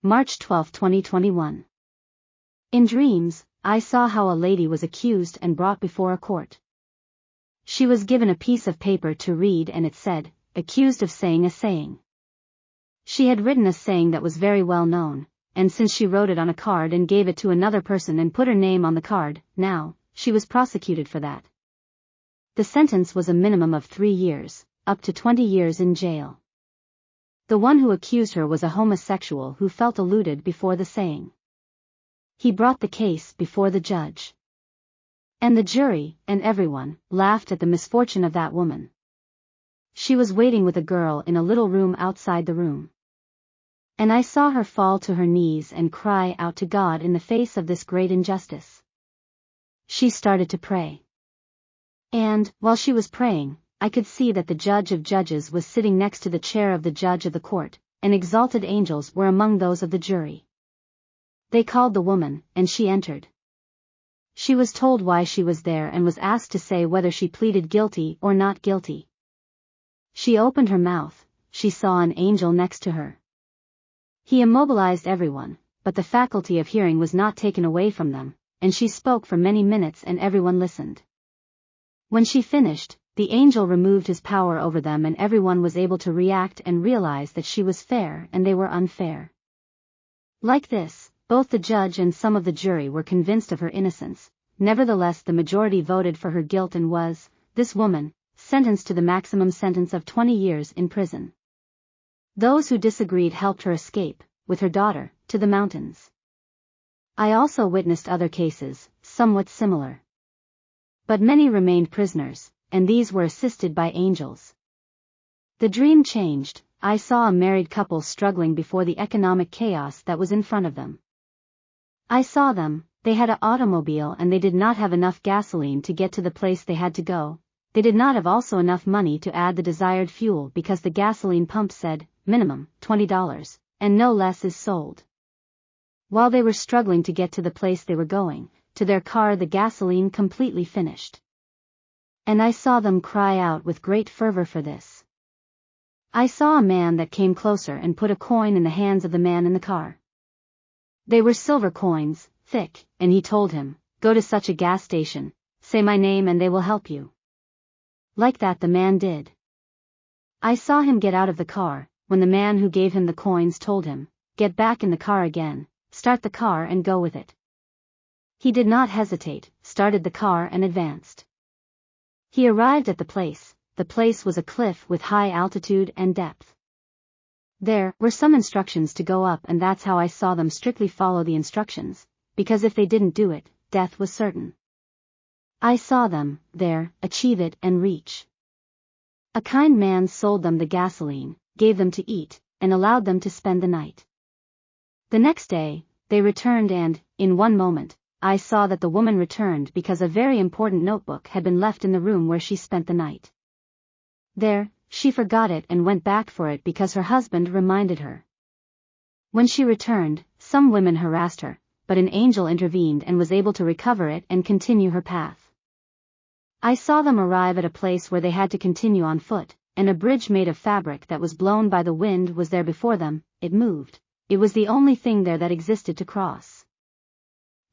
March 12, 2021. In dreams, I saw how a lady was accused and brought before a court. She was given a piece of paper to read and it said, accused of saying a saying. She had written a saying that was very well known, and since she wrote it on a card and gave it to another person and put her name on the card, now, she was prosecuted for that. The sentence was a minimum of 3 years, up to 20 years in jail. The one who accused her was a homosexual who felt eluded before the saying. He brought the case before the judge. And the jury, and everyone, laughed at the misfortune of that woman. She was waiting with a girl in a little room outside the room. And I saw her fall to her knees and cry out to God in the face of this great injustice. She started to pray. And, while she was praying, I could see that the judge of judges was sitting next to the chair of the judge of the court, and exalted angels were among those of the jury. They called the woman, and she entered. She was told why she was there and was asked to say whether she pleaded guilty or not guilty. She opened her mouth, she saw an angel next to her. He immobilized everyone, but the faculty of hearing was not taken away from them, and she spoke for many minutes and everyone listened. When she finished, the angel removed his power over them and everyone was able to react and realize that she was fair and they were unfair. Like this, both the judge and some of the jury were convinced of her innocence. Nevertheless, the majority voted for her guilt and was, this woman, sentenced to the maximum sentence of 20 years in prison. Those who disagreed helped her escape, with her daughter, to the mountains. I also witnessed other cases, somewhat similar. But many remained prisoners, and these were assisted by angels. The dream changed. I saw a married couple struggling before the economic chaos that was in front of them. I saw them, they had an automobile and they did not have enough gasoline to get to the place they had to go. They did not have also enough money to add the desired fuel because the gasoline pump said, minimum, $20, and no less is sold. While they were struggling to get to the place they were going, to their car the gasoline completely finished. And I saw them cry out with great fervor for this. I saw a man that came closer and put a coin in the hands of the man in the car. They were silver coins, thick, and he told him, go to such a gas station, say my name and they will help you. Like that the man did. I saw him get out of the car, when the man who gave him the coins told him, get back in the car again, start the car and go with it. He did not hesitate, started the car and advanced. He arrived at the place was a cliff with high altitude and depth. There were some instructions to go up and that's how I saw them strictly follow the instructions, because if they didn't do it, death was certain. I saw them, there, achieve it and reach. A kind man sold them the gasoline, gave them to eat, and allowed them to spend the night. The next day, they returned and, in one moment, I saw that the woman returned because a very important notebook had been left in the room where she spent the night. There, she forgot it and went back for it because her husband reminded her. When she returned, some women harassed her, but an angel intervened and was able to recover it and continue her path. I saw them arrive at a place where they had to continue on foot, and a bridge made of fabric that was blown by the wind was there before them. It moved. It was the only thing there that existed to cross.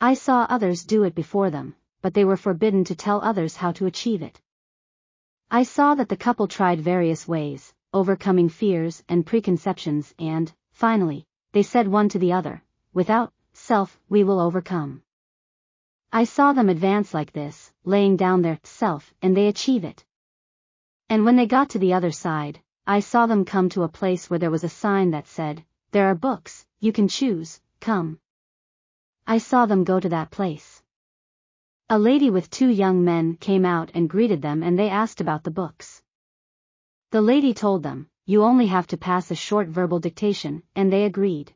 I saw others do it before them, but they were forbidden to tell others how to achieve it. I saw that the couple tried various ways, overcoming fears and preconceptions and, finally, they said one to the other, without self, we will overcome. I saw them advance like this, laying down their self, and they achieve it. And when they got to the other side, I saw them come to a place where there was a sign that said, there are books, you can choose, come. I saw them go to that place. A lady with 2 young men came out and greeted them and they asked about the books. The lady told them, you only have to pass a short verbal dictation, and they agreed.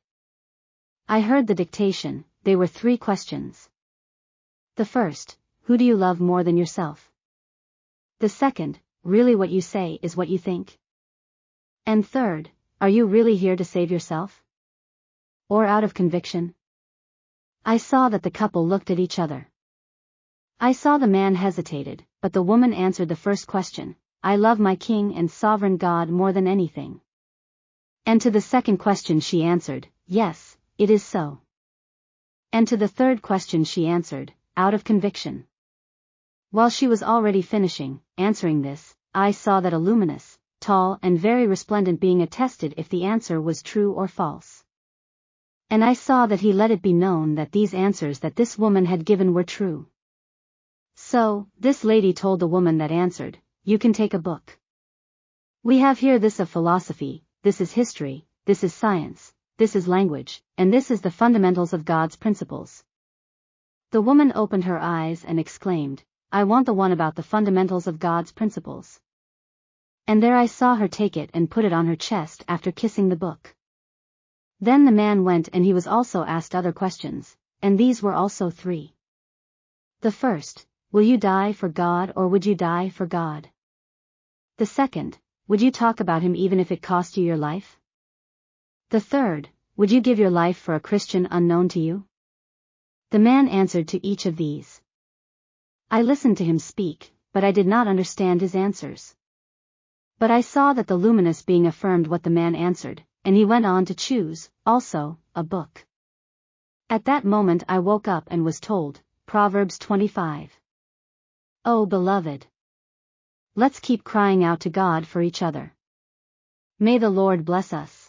I heard the dictation. They were 3 questions. The first, who do you love more than yourself? The second, really what you say is what you think? And third, are you really here to save yourself? Or out of conviction? I saw that the couple looked at each other. I saw the man hesitated, but the woman answered the first question, I love my King and Sovereign God more than anything. And to the second question she answered, yes, "It is so." And to the third question she answered, out of conviction. While she was already finishing, answering this, I saw that a luminous, tall and very resplendent being attested if the answer was true or false. And I saw that he let it be known that these answers that this woman had given were true. So, this lady told the woman that answered, "You can take a book. We have here this of philosophy, this is history, this is science, this is language, and this is the fundamentals of God's principles." The woman opened her eyes and exclaimed, "I want the one about the fundamentals of God's principles." And there I saw her take it and put it on her chest after kissing the book. Then the man went and he was also asked other questions, and these were also 3. The first, "Will you die for God or would you die for God?" The second, "Would you talk about him even if it cost you your life?" The third, "Would you give your life for a Christian unknown to you?" The man answered to each of these. I listened to him speak, but I did not understand his answers. But I saw that the luminous being affirmed what the man answered, and he went on to choose, also, a book. At that moment I woke up and was told, Proverbs 25. Oh beloved! Let's keep crying out to God for each other. May the Lord bless us.